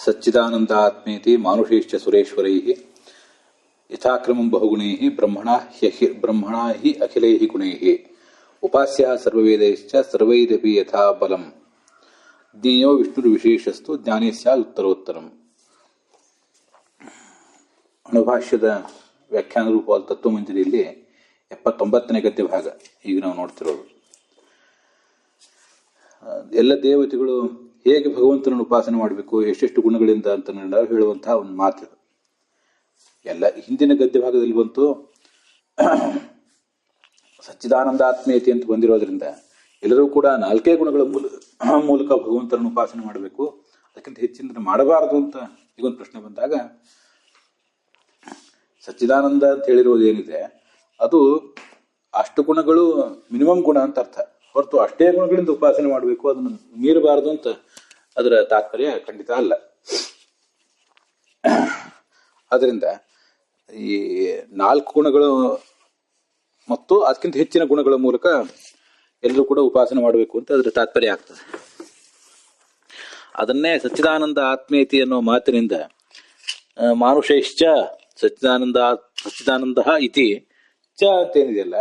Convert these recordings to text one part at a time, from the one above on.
ಸಚ್ಚಿದಾನಂದಾತ್ಮೇತಿ ಮಾನುಷೇಶ್ಚ ಸುರೇಶ್ವರೈಃ ಯಥಾಕ್ರಮಂ ಬಹುಗುಣೈಃ ಬ್ರಹ್ಮಣಾ ಹಿ ಅಖಿಲೈಃ ಗುಣೈಃ ಉಪಾಸ್ಯಃ ಸರ್ವವೇದೈಶ್ಚ ಸರ್ವೈರಪಿ ಯಥಾ ಬಲಂ ಜ್ಞೇಯೋ ವಿಷ್ಣುರ್ವಿಶೇಷಸ್ತು ಜ್ಞಾನೇ ಸ್ಯಾದ್ ಉತ್ತರೋತ್ತರಂ. ಅಣುಭಾಷ್ಯದ ವ್ಯಾಖ್ಯಾನ ರೂಪವಾದ ತತ್ವಮಂಜರಿಯಲ್ಲಿ 79ನೇ ಗದ್ಯ ಭಾಗ ಈಗ ನಾವು ನೋಡ್ತಿರೋದು. ಎಲ್ಲ ದೇವತೆಗಳು ಹೇಗೆ ಭಗವಂತನನ್ನು ಉಪಾಸನೆ ಮಾಡಬೇಕು, ಎಷ್ಟೆಷ್ಟು ಗುಣಗಳಿಂದ ಅಂತ ಹೇಳುವಂತಹ ಒಂದು ಮಾತು. ಎಲ್ಲ ಹಿಂದಿನ ಗದ್ಯ ಭಾಗದಲ್ಲಿ ಬಂತು ಸಚ್ಚಿದಾನಂದಾತ್ಮೇತಿ ಅಂತ ಬಂದಿರೋದ್ರಿಂದ ಎಲ್ಲರೂ ಕೂಡ 4 ಗುಣಗಳ ಮೂಲಕ ಭಗವಂತನನ್ನು ಉಪಾಸನೆ ಮಾಡಬೇಕು, ಅದಕ್ಕಿಂತ ಹೆಚ್ಚಿನ ಮಾಡಬಾರದು ಅಂತ ಈಗೊಂದು ಪ್ರಶ್ನೆ ಬಂದಾಗ, ಸಚ್ಚಿದಾನಂದ ಅಂತ ಹೇಳಿರೋದು ಏನಿದೆ ಅದು ಅಷ್ಟು ಗುಣಗಳು ಮಿನಿಮಮ್ ಗುಣ ಅಂತ ಅರ್ಥ, ಹೊರತು ಅಷ್ಟೇ ಗುಣಗಳಿಂದ ಉಪಾಸನೆ ಮಾಡಬೇಕು, ಅದನ್ನು ಮೀರಬಾರದು ಅಂತ ಅದರ ತಾತ್ಪರ್ಯ ಖಂಡಿತ ಅಲ್ಲ. ಅದರಿಂದ ಈ 4 ಗುಣಗಳು ಮತ್ತು ಅದಕ್ಕಿಂತ ಹೆಚ್ಚಿನ ಗುಣಗಳ ಮೂಲಕ ಎಲ್ಲರೂ ಕೂಡ ಉಪಾಸನೆ ಮಾಡಬೇಕು ಅಂತ ಅದರ ತಾತ್ಪರ್ಯ ಆಗ್ತದೆ. ಅದನ್ನೇ ಸಚ್ಚಿದಾನಂದ ಆತ್ಮೇತಿ ಅನ್ನೋ ಮಾತಿನಿಂದ ಮಾನುಷೈಶ್ಚ ಸಚ್ಚಿದಾನಂದ ಇತಿ ಚ ಅಂತ ಏನಿದೆಯಲ್ಲ,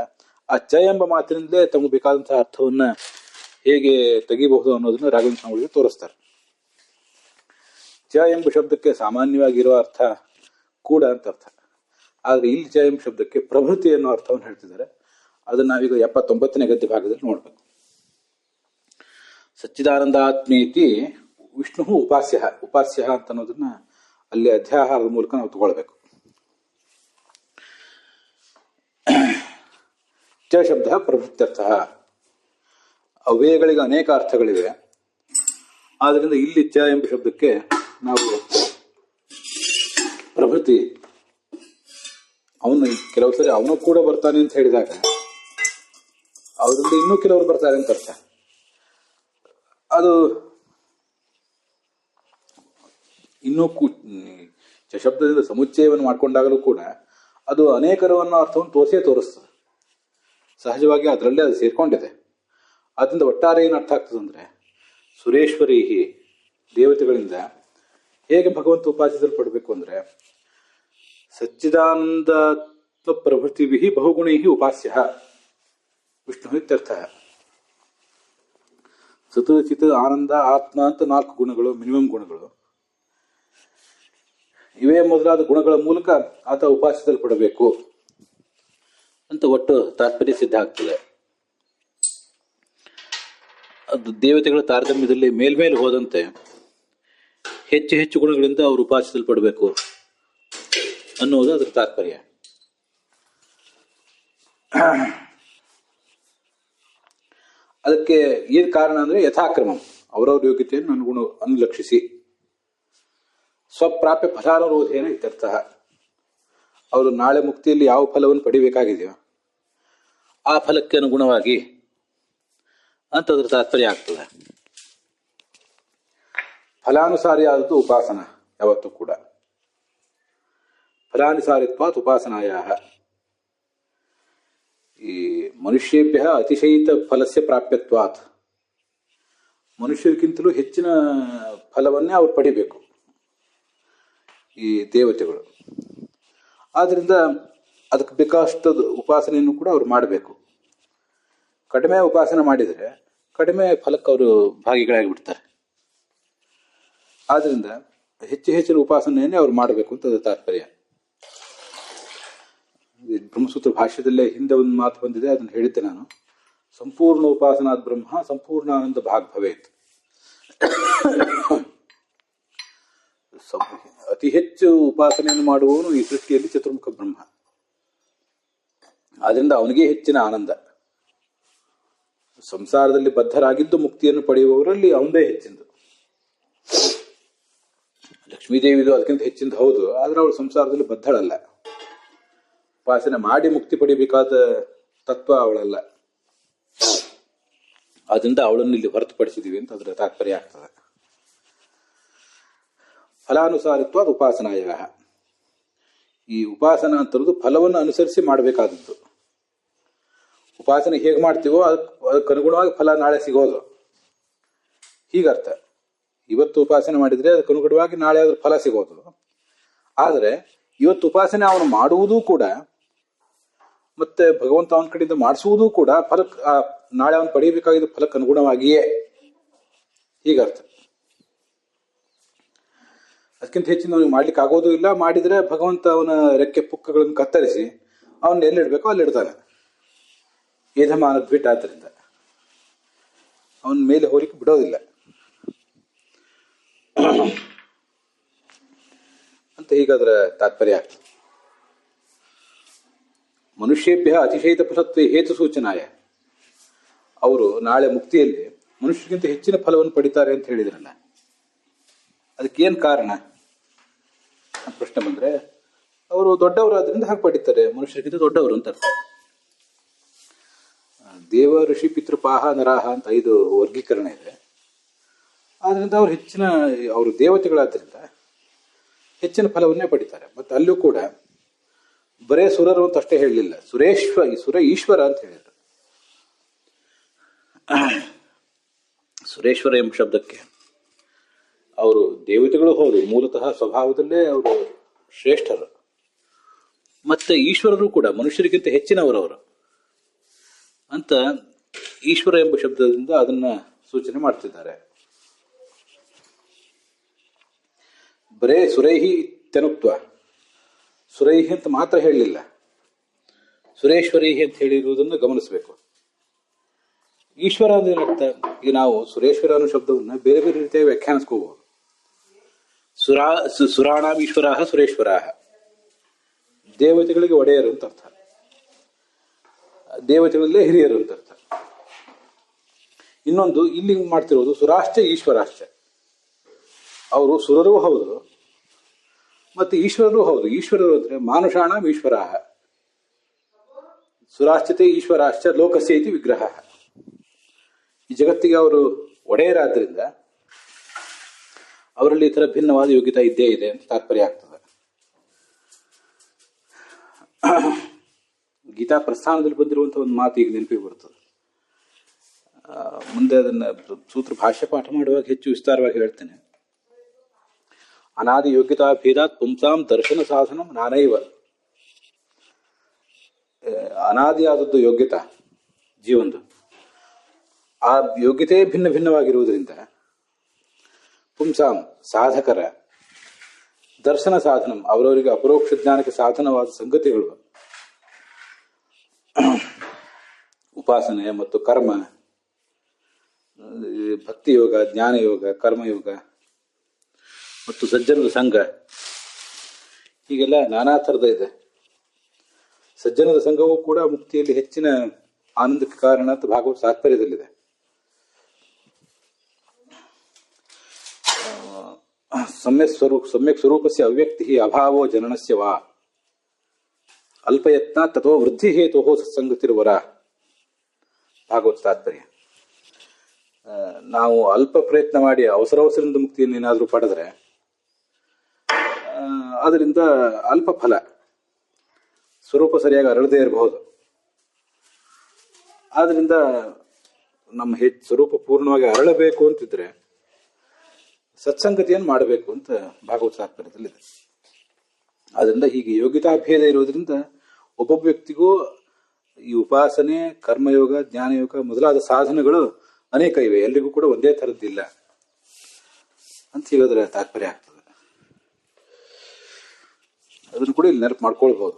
ಆ ಚ ಎಂಬ ಮಾತಿನಿಂದಲೇ ತಮಗೆ ಬೇಕಾದಂತಹ ಅರ್ಥವನ್ನ ಹೇಗೆ ತೆಗಿಬಹುದು ಅನ್ನೋದನ್ನ ರಾಘವೇಂದ್ರ ಸ್ವಾಮಿಗಳಿಗೆ ತೋರಿಸ್ತಾರೆ. ಚ ಎಂಬ ಶಬ್ದಕ್ಕೆ ಸಾಮಾನ್ಯವಾಗಿರುವ ಅರ್ಥ ಕೂಡ ಅಂತ ಅರ್ಥ, ಆದ್ರೆ ಇಲ್ಲಿ ಚ ಎಂಬ ಶಬ್ದಕ್ಕೆ ಪ್ರಭೃತಿ ಅನ್ನೋ ಅರ್ಥವನ್ನು ಹೇಳ್ತಿದ್ದಾರೆ. ಅದನ್ನ ನಾವೀಗ 79ನೇ ಗದ್ಯ ಭಾಗದಲ್ಲಿ ನೋಡ್ಬೇಕು. ಸಚ್ಚಿದಾನಂದಾತ್ಮೇತಿ ವಿಷ್ಣು ಉಪಾಸ್ಯ ಅಂತ ಅನ್ನೋದನ್ನ ಅಲ್ಲಿ ಅಧ್ಯಾಹಾರದ ಮೂಲಕ ನಾವು ತಗೊಳ್ಬೇಕು. ಚ ಶಬ್ದ ಪ್ರಭೃತ್ಯರ್ಥ, ಅವ್ಯಯಗಳಿಗೆ ಅನೇಕ ಅರ್ಥಗಳಿವೆ. ಆದ್ರಿಂದ ಇಲ್ಲಿ ಚ ಎಂಬ ಶಬ್ದಕ್ಕೆ ನಾವು ಪ್ರಭೃತಿ, ಅವನು ಕೆಲವು ಸರಿ ಅವನು ಕೂಡ ಬರ್ತಾನೆ ಅಂತ ಹೇಳಿದಾಗ ಅವರಿಂದ ಇನ್ನೂ ಕೆಲವರು ಬರ್ತಾರೆ ಅಂತ ಅರ್ಥ. ಅದು ಇನ್ನೂ ಶಬ್ದದಿಂದ ಸಮುಚ್ಚಯವನ್ನು ಮಾಡ್ಕೊಂಡಾಗಲೂ ಕೂಡ ಅದು ಅನೇಕರು ಅನ್ನೋ ಅರ್ಥವನ್ನು ತೋರಿಸ್ತದೆ. ಸಹಜವಾಗಿ ಅದರಲ್ಲೇ ಅದು ಸೇರ್ಕೊಂಡಿದೆ. ಅದರಿಂದ ಒಟ್ಟಾರೆ ಏನು ಅರ್ಥ ಆಗ್ತದೆ ಅಂದ್ರೆ, ಸುರೇಶ್ವರೀಹಿ ದೇವತೆಗಳಿಂದ ಹೇಗೆ ಭಗವಂತ ಉಪಾಸಿಸಲ್ಪಡಬೇಕು ಅಂದ್ರೆ, ಸಚ್ಚಿದಾನಂದ ಪ್ರಭೃತಿಭಿ ಬಹುಗುಣೈ ಉಪಾಸ್ಯ ವಿಷ್ಣು ಇತ್ಯರ್ಥ. ಸತ್ ಚಿತ್ ಆನಂದ ಆತ್ಮ ಅಂತ 4 ಗುಣಗಳು, ಮಿನಿಮಮ್ ಗುಣಗಳು. ಇವೇ ಮೊದಲಾದ ಗುಣಗಳ ಮೂಲಕ ಆತ ಉಪಾಸಿಸಲ್ಪಡಬೇಕು ಅಂತ ಒಟ್ಟು ತಾತ್ಪರ್ಯ ಸಿದ್ಧ ಆಗ್ತದೆ. ಅದು ದೇವತೆಗಳ ತಾರತಮ್ಯದಲ್ಲಿ ಮೇಲ್ಮೇಲೆ ಹೋದಂತೆ ಹೆಚ್ಚು ಹೆಚ್ಚು ಗುಣಗಳಿಂದ ಅವರು ಉಪಾಸಿಸಲ್ಪಡಬೇಕು ಅನ್ನೋದು ಅದರ ತಾತ್ಪರ್ಯ. ಅದಕ್ಕೆ ಏನ್ ಕಾರಣ ಅಂದ್ರೆ, ಯಥಾಕ್ರಮ ಅವರವ್ರ ಯೋಗ್ಯತೆಯನ್ನು ಅನುಲಕ್ಷಿಸಿ ಸ್ವಪ್ರಾಪ್ಯ ಫಲಾನುರೋಧೇನ ಇತ್ಯರ್ಥ. ಅವರು ನಾಳೆ ಮುಕ್ತಿಯಲ್ಲಿ ಯಾವ ಫಲವನ್ನು ಪಡಿಬೇಕಾಗಿದೆಯೋ ಆ ಫಲಕ್ಕೆ ಅನುಗುಣವಾಗಿ ಅಂತ ಅದರ ತಾತ್ಪರ್ಯ ಆಗ್ತದೆ. ಫಲಾನುಸಾರಿ ಆದದ್ದು ಉಪಾಸನ ಯಾವತ್ತೂ ಕೂಡ. ಫಲಾನುಸಾರಿತ್ವಾತ್ ಉಪಾಸನಾಯ. ಈ ಮನುಷ್ಯೇಭ್ಯ ಅತಿಶಯಿತ ಫಲಸ್ಯ ಪ್ರಾಪ್ಯತ್ವಾತ್, ಮನುಷ್ಯರಿಗಿಂತಲೂ ಹೆಚ್ಚಿನ ಫಲವನ್ನೇ ಅವ್ರು ಪಡಿಬೇಕು ಈ ದೇವತೆಗಳು. ಆದ್ರಿಂದ ಅದಕ್ಕೆ ಬೇಕಾಷ್ಟು ಉಪಾಸನೆಯನ್ನು ಕೂಡ ಅವ್ರು ಮಾಡಬೇಕು. ಕಡಿಮೆ ಉಪಾಸನೆ ಮಾಡಿದರೆ ಕಡಿಮೆ ಫಲಕ್ಕೆ ಅವರು ಭಾಗಿಗಳಾಗಿಬಿಡ್ತಾರೆ. ಆದ್ರಿಂದ ಹೆಚ್ಚಿನ ಉಪಾಸನೆಯನ್ನೇ ಅವ್ರು ಮಾಡಬೇಕು ಅಂತ ಅದು ತಾತ್ಪರ್ಯ. ಬ್ರಹ್ಮಸೂತ್ರ ಭಾಷ್ಯದಲ್ಲೇ ಹಿಂದೆ ಒಂದು ಮಾತು ಬಂದಿದೆ, ಅದನ್ನು ಹೇಳಿದ್ದೆ ನಾನು. ಸಂಪೂರ್ಣ ಉಪಾಸನಾದ್ ಬ್ರಹ್ಮ ಸಂಪೂರ್ಣ ಆನಂದ ಭಾಗ್ ಭವೇತ್. ಅತಿ ಹೆಚ್ಚು ಉಪಾಸನೆಯನ್ನು ಮಾಡುವವನು ಈ ಸೃಷ್ಟಿಯಲ್ಲಿ ಚತುರ್ಮುಖ ಬ್ರಹ್ಮ. ಆದ್ರಿಂದ ಅವನಿಗೆ ಹೆಚ್ಚಿನ ಆನಂದ. ಸಂಸಾರದಲ್ಲಿ ಬದ್ಧರಾಗಿದ್ದು ಮುಕ್ತಿಯನ್ನು ಪಡೆಯುವವರಲ್ಲಿ ಅವನದೇ ಹೆಚ್ಚಿಂದು. ಲಕ್ಷ್ಮೀದೇವಿದು ಅದಕ್ಕಿಂತ ಹೆಚ್ಚಿಂದ ಹೌದು, ಆದ್ರೆ ಅವಳು ಸಂಸಾರದಲ್ಲಿ ಬದ್ಧಳಲ್ಲ. ಉಪಾಸನೆ ಮಾಡಿ ಮುಕ್ತಿ ಪಡಿಬೇಕಾದ ತತ್ವ ಅವಳಲ್ಲ. ಆದ್ರಿಂದ ಅವಳನ್ನು ಇಲ್ಲಿ ಹೊರತುಪಡಿಸಿದೀವಿ ಅಂತ ಅದರ ತಾತ್ಪರ್ಯ ಆಗ್ತದೆ. ಫಲಾನುಸಾರಿತ್ವ ಉಪಾಸನಾಯ. ಈ ಉಪಾಸನ ಅಂತದ್ದು ಫಲವನ್ನು ಅನುಸರಿಸಿ ಮಾಡಬೇಕಾದದ್ದು. ಉಪಾಸನೆ ಹೇಗೆ ಮಾಡ್ತೀವೋ ಅದಕ್ಕೆ ಅನುಗುಣವಾಗಿ ಫಲ ನಾಳೆ ಸಿಗೋದು, ಹೀಗರ್ಥ. ಇವತ್ತು ಉಪಾಸನೆ ಮಾಡಿದರೆ ಅದಕ್ಕೆ ಅನುಗುಣವಾಗಿ ನಾಳೆ ಅದ್ರ ಫಲ ಸಿಗೋದು. ಆದರೆ ಇವತ್ತು ಉಪಾಸನೆ ಅವನು ಮಾಡುವುದೂ ಕೂಡ ಮತ್ತೆ ಭಗವಂತ ಅವನ ಕಡೆಯಿಂದ ಮಾಡಿಸುವುದೂ ಕೂಡ ಫಲಕ್ಕೆ ನಾಳೆ ಅವನು ಪಡೆಯಬೇಕಾಗಿದ್ದ ಫಲಕ್ಕೆ ಅನುಗುಣವಾಗಿಯೇ, ಹೀಗರ್ಥ. ಅದಕ್ಕಿಂತ ಹೆಚ್ಚಿನ ಅವನಿಗೆ ಮಾಡ್ಲಿಕ್ಕೆ ಆಗೋದು ಇಲ್ಲ. ಮಾಡಿದರೆ ಭಗವಂತ ಅವನ ರೆಕ್ಕೆ ಪುಕ್ಕಗಳನ್ನು ಕತ್ತರಿಸಿ ಅವನ್ನ ಎಲ್ಲಿಡ್ಬೇಕೋ ಅಲ್ಲಿಡ್ತಾನೆ. ಯಜಮಾನದ ಬಿಟ್ಟು ಆದ್ದರಿಂದ ಅವನ ಮೇಲೆ ಹೋಲಿಕೆ ಬಿಡೋದಿಲ್ಲ ಅಂತ ಹೀಗಾದ್ರ ತಾತ್ಪರ್ಯ ಆಗ್ತದೆ. ಮನುಷ್ಯೇಭ್ಯ ಅತಿಶಯಿತ ಫಲತ್ವ ಹೇತು ಸೂಚನಾಯ, ಅವರು ನಾಳೆ ಮುಕ್ತಿಯಲ್ಲಿ ಮನುಷ್ಯರಿಗಿಂತ ಹೆಚ್ಚಿನ ಫಲವನ್ನು ಪಡಿತಾರೆ ಅಂತ ಹೇಳಿದ್ರಲ್ಲ, ಅದಕ್ಕೇನು ಕಾರಣ ಅಂತ ಪ್ರಶ್ನೆ ಬಂದ್ರೆ, ಅವರು ದೊಡ್ಡವರು ಆದ್ರಿಂದ ಹಾಗೆ ಪಡಿತಾರೆ, ಮನುಷ್ಯರಿಗಿಂತ ದೊಡ್ಡವರು ಅಂತ ಅರ್ಥ. ದೇವ ಋಷಿ ಪಿತೃಪಾಹ ನರಾಹ ಅಂತ 5 ವರ್ಗೀಕರಣ ಇದೆ. ಆದ್ರಿಂದ ಅವರು ಅವರು ದೇವತೆಗಳಾದ್ರಿಂದ ಹೆಚ್ಚಿನ ಫಲವನ್ನೇ ಪಡಿತಾರೆ. ಮತ್ತು ಅಲ್ಲೂ ಕೂಡ ಬರೇ ಸುರರು ಅಂತ ಅಷ್ಟೇ ಹೇಳಲಿಲ್ಲ, ಸುರ ಈಶ್ವರ ಅಂತ ಹೇಳಿದರು. ಸುರೇಶ್ವರ ಎಂಬ ಶಬ್ದಕ್ಕೆ ಅವರು ದೇವತೆಗಳು ಹೌದು, ಮೂಲತಃ ಸ್ವಭಾವದಲ್ಲೇ ಅವರು ಶ್ರೇಷ್ಠರು. ಮತ್ತೆ ಈಶ್ವರರು ಕೂಡ ಮನುಷ್ಯರಿಗಿಂತ ಹೆಚ್ಚಿನವರವರು ಅಂತ ಈಶ್ವರ ಎಂಬ ಶಬ್ದದಿಂದ ಅದನ್ನ ಸೂಚನೆ ಮಾಡ್ತಿದ್ದಾರೆ. ಬರೇ ಸುರೈಹಿ ಇತ್ಯನುಕ್ತ, ಸುರೈಹಿ ಅಂತ ಮಾತ್ರ ಹೇಳಲಿಲ್ಲ, ಸುರೇಶ್ವರೀಹಿ ಅಂತ ಹೇಳಿರುವುದನ್ನು ಗಮನಿಸಬೇಕು. ಈಶ್ವರ ಅಂದ್ರೆ ಏನರ್ಥ? ಈಗ ನಾವು ಸುರೇಶ್ವರ ಅನ್ನೋ ಶಬ್ದವನ್ನ ಬೇರೆ ಬೇರೆ ರೀತಿಯಾಗಿ ವ್ಯಾಖ್ಯಾನಿಸ್ಕೋಬಹುದು. ಸುರಾಣಾಂ ಈಶ್ವರಾಹ ಸುರೇಶ್ವರಾಹ, ದೇವತೆಗಳಿಗೆ ಒಡೆಯರು ಅಂತ ಅರ್ಥ, ದೇವತೆಗಳಲ್ಲೇ ಹಿರಿಯರು ಅಂತ ಅರ್ಥ. ಇನ್ನೊಂದು ಇಲ್ಲಿ ಮಾಡ್ತಿರೋದು ಸುರಾಶ್ಚ ಈಶ್ವರಾಶ್ಚ, ಅವರು ಸುರರೂ ಹೌದು ಮತ್ತೆ ಈಶ್ವರರೂ ಹೌದು. ಈಶ್ವರರು ಅಂದ್ರೆ ಮಾನುಷಾಣಾಂ ಈಶ್ವರಾಹ, ಸುರಾಶ್ಚತೆ ಈಶ್ವರಾಶ್ಚ ಲೋಕಸ್ಯ ಇತಿ ವಿಗ್ರಹ. ಈ ಜಗತ್ತಿಗೆ ಅವರು ಒಡೆಯರಾದ್ರಿಂದ ಅವರಲ್ಲಿ ಈ ತರ ಭಿನ್ನವಾದ ಯೋಗ್ಯತೆ ಇದ್ದೇ ಇದೆ ಅಂತ ತಾತ್ಪರ್ಯ ಆಗ್ತದೆ. ಗೀತಾ ಪ್ರಸ್ಥಾನದಲ್ಲಿ ಬಂದಿರುವಂತಹ ಒಂದು ಮಾತು ಈಗ ನೆನಪಿಗೆ ಬರ್ತದೆ. ಮುಂದೆ ಅದನ್ನ ಸೂತ್ರ ಭಾಷ್ಯ ಪಾಠ ಮಾಡುವಾಗ ಹೆಚ್ಚು ವಿಸ್ತಾರವಾಗಿ ಹೇಳ್ತೇನೆ. ಅನಾದಿ ಯೋಗ್ಯತಾ ಭೇದಾತ್ ಪುಂಸಾಂ ದರ್ಶನ ಸಾಧನ ನಾನೈವ. ಅನಾದಿಯಾದದ್ದು ಯೋಗ್ಯತಾ ಜೀವನದು, ಆ ಯೋಗ್ಯತೆ ಭಿನ್ನ ಭಿನ್ನವಾಗಿರುವುದರಿಂದ ಪುಂಸಾಂ ಸಾಧಕರ ದರ್ಶನ ಸಾಧನ, ಅವರವರಿಗೆ ಅಪರೋಕ್ಷ ಜ್ಞಾನಕ್ಕೆ ಸಾಧನವಾದ ಸಂಗತಿಗಳು ಉಪಾಸನೆ ಮತ್ತು ಕರ್ಮ, ಭಕ್ತಿಯೋಗ, ಜ್ಞಾನಯೋಗ, ಕರ್ಮಯೋಗ ಮತ್ತು ಸಜ್ಜನದ ಸಂಘ, ಹೀಗೆಲ್ಲ ನಾನಾ ಥರದ ಇದೆ. ಸಜ್ಜನದ ಸಂಘವೂ ಕೂಡ ಮುಕ್ತಿಯಲ್ಲಿ ಹೆಚ್ಚಿನ ಆನಂದಕ್ಕೆ ಕಾರಣ ಅಂತ ಭಾಗವತ ತಾತ್ಪರ್ಯದಲ್ಲಿದೆ. ಸಮ್ಯಕ್ ಸ್ವರೂಪಸ್ಯ ಅವ್ಯಕ್ತಿ ಅಭಾವೋ ಜನನಸ್ಯ ವಾ ಅಲ್ಪಯತ್ನ ತಥೋ ವೃದ್ಧಿ ಹೇತೋ ಸತ್ಸಂಗತಿರುವರ, ಭಾಗವತ ತಾತ್ಪರ್ಯ. ನಾವು ಅಲ್ಪ ಪ್ರಯತ್ನ ಮಾಡಿ ಅವಸರದಿಂದ ಮುಕ್ತಿಯನ್ನು ಏನಾದರೂ ಪಡೆದ್ರೆ ಅದರಿಂದ ಅಲ್ಪ ಫಲ, ಸ್ವರೂಪ ಸರಿಯಾಗಿ ಅರಳದೇ ಇರಬಹುದು. ಆದ್ರಿಂದ ನಮ್ಮ ಸ್ವರೂಪ ಪೂರ್ಣವಾಗಿ ಅರಳಬೇಕು ಅಂತಿದ್ರೆ ಸತ್ಸಂಗತಿಯನ್ನು ಮಾಡಬೇಕು ಅಂತ ಭಾಗವತ ತಾತ್ಪರ್ಯದಲ್ಲಿದೆ. ಆದ್ರಿಂದ ಹೀಗೆ ಯೋಗ್ಯತಾಭೇದ ಇರೋದ್ರಿಂದ ಒಬ್ಬೊಬ್ಬ ವ್ಯಕ್ತಿಗೂ ಈ ಉಪಾಸನೆ, ಕರ್ಮಯೋಗ, ಜ್ಞಾನಯೋಗ ಮೊದಲಾದ ಸಾಧನಗಳು ಅನೇಕ ಇವೆ, ಎಲ್ರಿಗೂ ಕೂಡ ಒಂದೇ ಥರದ್ದಿಲ್ಲ ಅಂತ ಹೇಳೋದ್ರ ತಾತ್ಪರ್ಯ ಆಗ್ತದೆ. ಅದನ್ನು ಕೂಡ ಇಲ್ಲಿ ನೆನಪು ಮಾಡ್ಕೊಳ್ಬಹುದು.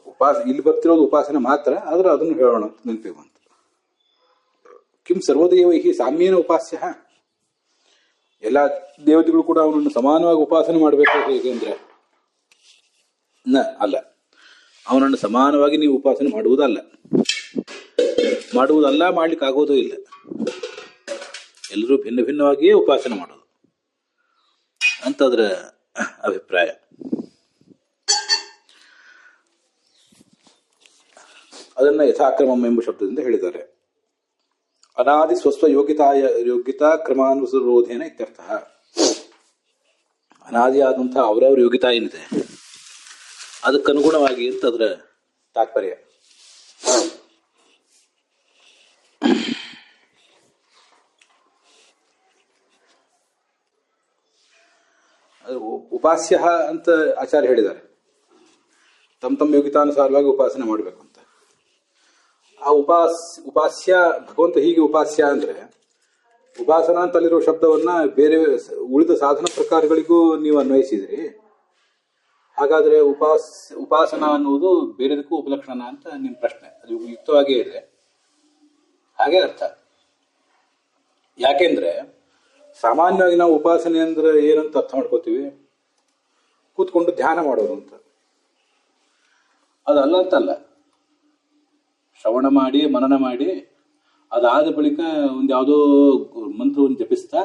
ಇಲ್ಲಿ ಬರ್ತಿರೋದು ಉಪಾಸನೆ ಮಾತ್ರ, ಆದ್ರೆ ಅದನ್ನು ಹೇಳೋಣ ಅಂತ ನೆನಪಿಗೆ ಬಂತು. ಕಿಂ ಸರ್ವದೇವೈಹಿ ಸಾಮ್ಯೇನ ಉಪಾಸ್ಯ, ಎಲ್ಲ ದೇವತೆಗಳು ಕೂಡ ಅವನನ್ನು ಸಮಾನವಾಗಿ ಉಪಾಸನೆ ಮಾಡಬೇಕು ಹೇಗೆ ಅಂದ್ರೆ ಅಲ್ಲ, ಅವನನ್ನು ಸಮಾನವಾಗಿ ನೀವು ಉಪಾಸನೆ ಮಾಡುವುದಲ್ಲ, ಮಾಡ್ಲಿಕ್ಕೆ ಆಗೋದೂ ಇಲ್ಲ. ಎಲ್ಲರೂ ಭಿನ್ನ ಭಿನ್ನವಾಗಿಯೇ ಉಪಾಸನೆ ಮಾಡೋದು ಅಂತ ಅದರ ಅಭಿಪ್ರಾಯ. ಅದನ್ನ ಯಥಾಕ್ರಮಂ ಎಂಬ ಶಬ್ದದಿಂದ ಹೇಳಿದ್ದಾರೆ. ಅನಾದಿ ಸ್ವಸ್ವ ಯೋಗ್ಯತಾ ಕ್ರಮಾನುಸರೋಧೇನ ಇತ್ಯರ್ಥ. ಅನಾದಿಯಾದಂತಹ ಅವರವ್ರ ಯೋಗ್ಯತಾ ಏನಿದೆ ಅದಕ್ಕನುಗುಣವಾಗಿ ಅಂತ ಅದರ ತಾತ್ಪರ್ಯ. ಅದು ಉಪಾಸ್ಯ ಅಂತ ಆಚಾರ್ಯ ಹೇಳಿದ್ದಾರೆ. ತಮ್ಮ ಯೋಗಿತಾನುಸಾರವಾಗಿ ಉಪಾಸನೆ ಮಾಡಬೇಕು ಅಂತ. ಆ ಉಪಾಸ್ಯ ಭಗವಂತ ಹೀಗೆ ಉಪಾಸ್ಯ ಅಂದ್ರೆ ಉಪಾಸನ ಅಂತಲ್ಲಿರೋ ಶಬ್ದವನ್ನ ಬೇರೆ ಉಳಿದ ಸಾಧನ ಪ್ರಕಾರಗಳಿಗೂ ನೀವು ಅನ್ವಯಿಸಿದ್ರಿ. ಹಾಗಾದ್ರೆ ಉಪಾಸನ ಅನ್ನುವುದು ಬೇರೆದಕ್ಕೂ ಉಪಲಕ್ಷಣ ಅಂತ ನಿಮ್ಮ ಪ್ರಶ್ನೆ. ಅದು ಯುಕ್ತವಾಗಿಯೇ ಇದೆ, ಹಾಗೆ ಅರ್ಥ. ಯಾಕೆಂದ್ರೆ ಸಾಮಾನ್ಯವಾಗಿ ನಾವು ಉಪಾಸನೆ ಅಂದ್ರೆ ಏನಂತ ಅರ್ಥ ಮಾಡ್ಕೋತೀವಿ, ಕೂತ್ಕೊಂಡು ಧ್ಯಾನ ಮಾಡೋದು ಅಂತ. ಅದಲ್ಲ ಅಂತಲ್ಲ, ಶ್ರವಣ ಮಾಡಿ ಮನನ ಮಾಡಿ ಅದಾದ ಬಳಿಕ ಒಂದು ಯಾವುದೋ ಮಂತ್ರವನ್ನು ಜಪಿಸ್ತಾ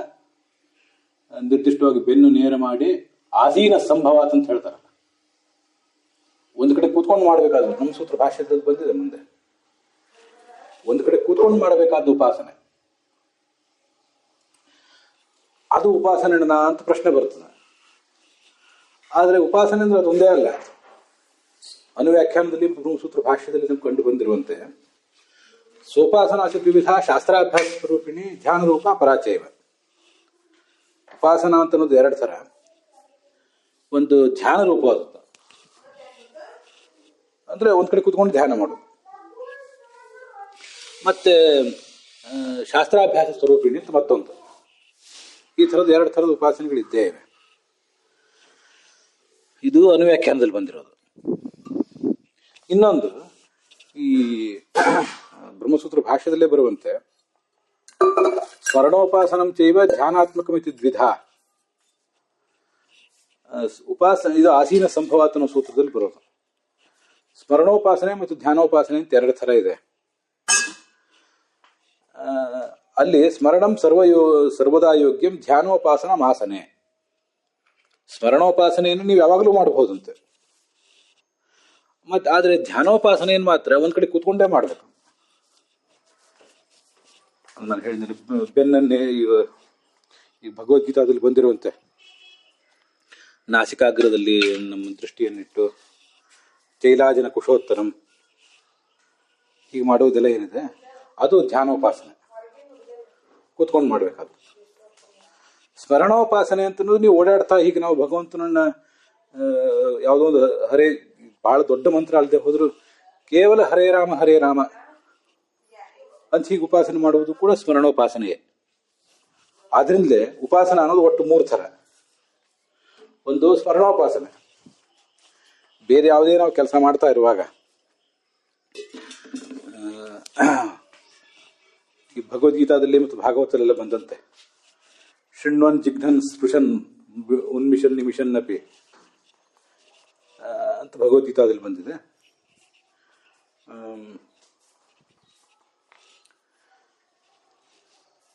ನಿರ್ದಿಷ್ಟವಾಗಿ ಬೆನ್ನು ನೇರ ಮಾಡಿ ಆಸೀನ ಸಂಭವಾತ್ ಅಂತ ಹೇಳ್ತಾರಲ್ಲ, ಒಂದು ಕಡೆ ಕೂತ್ಕೊಂಡು ಮಾಡಬೇಕಾದ್ರು. ನಮ್ಮ ಸೂತ್ರ ಭಾಷೆದಲ್ಲಿ ಬಂದಿದೆ ಮುಂದೆ, ಒಂದು ಕಡೆ ಕೂತ್ಕೊಂಡು ಮಾಡಬೇಕಾದ ಉಪಾಸನೆ, ಅದು ಉಪಾಸನೆ ಅಂತ ಪ್ರಶ್ನೆ ಬರ್ತದೆ. ಆದರೆ ಉಪಾಸನೆ ಅಂದ್ರೆ ಅದು ಒಂದೇ ಅಲ್ಲ. ಅನುವ್ಯಾಖ್ಯಾನದಲ್ಲಿ ಬ್ರಹ್ಮಸೂತ್ರ ಭಾಷ್ಯದಲ್ಲಿ ನಮ್ಗೆ ಕಂಡು ಬಂದಿರುವಂತೆ ಸೋಪಾಸನಾಚ ವಿವಿಧ ಶಾಸ್ತ್ರಾಭ್ಯಾಸ ಸ್ವರೂಪಿಣಿ ಧ್ಯಾನ ರೂಪ ಪರಾಚಯವ. ಉಪಾಸನ ಅಂತ ಅನ್ನೋದು ಎರಡು ಥರ. ಒಂದು ಧ್ಯಾನ ರೂಪವಾದದ್ದು, ಅಂದ್ರೆ ಒಂದ್ ಕಡೆ ಕೂತ್ಕೊಂಡು ಧ್ಯಾನ ಮಾಡೋದು. ಮತ್ತೆ ಶಾಸ್ತ್ರಾಭ್ಯಾಸ ಸ್ವರೂಪಿಣಿ ಅಂತ ಮತ್ತೊಂದು. ಈ ಥರದ ಎರಡು ಥರದ ಉಪಾಸನೆಗಳಿದ್ದೇ ಇವೆ. ಇದು ಅನುವ್ಯಾಖ್ಯಾನದಲ್ಲಿ ಬಂದಿರೋದು. ಇನ್ನೊಂದು ಈ ಬ್ರಹ್ಮಸೂತ್ರ ಭಾಷ್ಯದಲ್ಲೇ ಬರುವಂತೆ ಸ್ಮರಣೋಪಾಸನಂ ಚೈವ ಧ್ಯಾನಾತ್ಮಕಮಿತಿ ದ್ವಿಧ. ಇದು ಆಸೀನ ಸಂಭವಾತ್ ಅನ್ನೋ ಸೂತ್ರದಲ್ಲಿ ಬರೋದು. ಸ್ಮರಣೋಪಾಸನೆ ಮತ್ತು ಧ್ಯಾನೋಪಾಸನೆ ಅಂತ ಎರಡು ಥರ ಇದೆ. ಅಲ್ಲಿ ಸ್ಮರಣಂ ಸರ್ವದಾ ಯೋಗ್ಯಂ ಧ್ಯಾನೋಪಾಸನ ಮಾಸನೆ. ಸ್ಮರಣೋಪಾಸನೆಯನ್ನು ನೀವು ಯಾವಾಗಲೂ ಮಾಡಬಹುದಂತೆ. ಆದ್ರೆ ಧ್ಯಾನೋಪಾಸನೆಯನ್ನು ಮಾತ್ರ ಒಂದ್ ಕಡೆ ಕೂತ್ಕೊಂಡೇ ಮಾಡ್ಬೇಕು. ನಾನು ಹೇಳಿದ್ರೆ ಬೆನ್ನನ್ನೇ ಈ ಭಗವದ್ಗೀತಾದಲ್ಲಿ ಬಂದಿರುವಂತೆ ನಾಸಿಕಾಗ್ರದಲ್ಲಿ ನಮ್ಮ ದೃಷ್ಟಿಯನ್ನಿಟ್ಟು ಚೈಲಾಜನ ಕುಶೋತ್ತರಂ ಹೀಗೆ ಮಾಡುವುದೆಲ್ಲ ಏನಿದೆ ಅದು ಧ್ಯಾನೋಪಾಸನೆ, ಕೂತ್ಕೊಂಡು ಮಾಡ್ಬೇಕಾದ್ರು. ಸ್ಮರಣೋಪಾಸನೆ ಅಂತ ನೀವು ಓಡಾಡ್ತಾ ಹೀಗೆ ನಾವು ಭಗವಂತನನ್ನ ಯಾವುದೋ ಒಂದು ಹರೇ ಬಹಳ ದೊಡ್ಡ ಮಂತ್ರ ಅಲ್ಲದೆ ಹೋದ್ರು ಕೇವಲ ಹರೇ ರಾಮ ಅಂತ ಹೀಗೆ ಉಪಾಸನೆ ಮಾಡುವುದು ಕೂಡ ಸ್ಮರಣೋಪಾಸನೆಯೇ. ಆದ್ರಿಂದಲೇ ಉಪಾಸನ ಅನ್ನೋದು ಒಟ್ಟು ಮೂರು ಥರ. ಒಂದು ಸ್ಮರಣೋಪಾಸನೆ, ಬೇರೆ ಯಾವುದೇ ನಾವು ಕೆಲಸ ಮಾಡ್ತಾ ಇರುವಾಗ ಈ ಭಗವದ್ಗೀತಾದಲ್ಲಿ ಮತ್ತು ಭಾಗವತದಲ್ಲೆಲ್ಲ ಬಂದಂತೆ ಶೃಣ್ವನ್ ಜಿಘ್ನನ್ ಸ್ಪೃಶನ್ ಉನ್ಮಿಷನ್ ನಿಮಿಷನ್ ಅಪಿ ಅಂತ ಭಗವದ್ಗೀತಾದಲ್ಲಿ ಬಂದಿದೆ.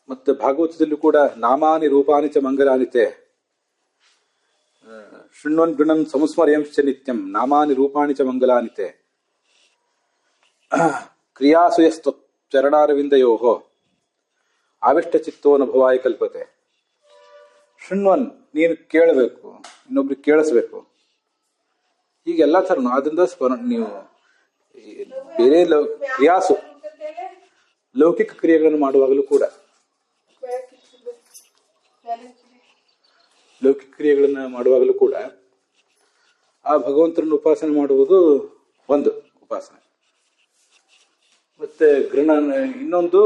ಮತ್ತೆ ಭಾಗವತದಲ್ಲೂ ಕೂಡ ನಾಮಾನಿ ರೂಪಾನಿ ಚ ಮಂಗಲಾನಿತೆ ಶೃಣ್ವನ್ ಗೃಣನ್ ಸಂಸ್ಮರ್ಯಂಶ್ಚ ನಿತ್ಯಂ ನಾಮಾನಿ ರೂಪಾಣಿ ಚ ಮಂಗಲಾನಿತೆ ಕ್ರಿಯಾಸು ಚರಣಾರವಿಂದಯೋ ಆವಿಷ್ಟ ಚಿತ್ತೋನುಭವಾಯ ಕಲ್ಪತೆ. ಶೃಣ್ವನ್ ನೀನು ಕೇಳಬೇಕು, ಇನ್ನೊಬ್ರಿಗೆ ಕೇಳಿಸ್ಬೇಕು, ಹೀಗೆಲ್ಲ ಥರನು. ಆದ್ರಿಂದ ನೀವು ಬೇರೆ ಕ್ರಿಯಾಸು ಲೌಕಿಕ ಕ್ರಿಯೆಗಳನ್ನು ಮಾಡುವಾಗಲೂ ಕೂಡ ಆ ಭಗವಂತನನ್ನು ಉಪಾಸನೆ ಮಾಡುವುದು ಒಂದು ಉಪಾಸನೆ. ಮತ್ತೆ ಇನ್ನೊಂದು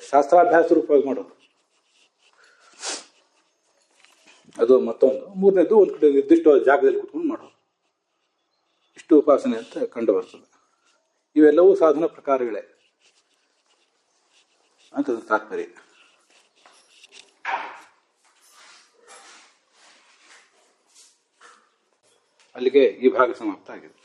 ಶಾಸ್ತ್ರಾಭ್ಯಾಸ ರೂಪವಾಗಿ ಮಾಡೋದು, ಅದು ಮತ್ತೊಂದು. ಮೂರನೇದು ಒಂದು ಕಡೆ ನಿರ್ದಿಷ್ಟವಾದ ಜಾಗದಲ್ಲಿ ಕೂತ್ಕೊಂಡು ಮಾಡೋದು. ಇಷ್ಟು ಉಪಾಸನೆ ಅಂತ ಕಂಡು ಬರ್ತದೆ. ಇವೆಲ್ಲವೂ ಸಾಧನ ಪ್ರಕಾರಗಳೇ ಅಂತ ತಾತ್ಪರ್ಯ. ಅಲ್ಲಿಗೆ ಈ ಭಾಗ ಸಮಾಪ್ತ ಆಗಿದೆ.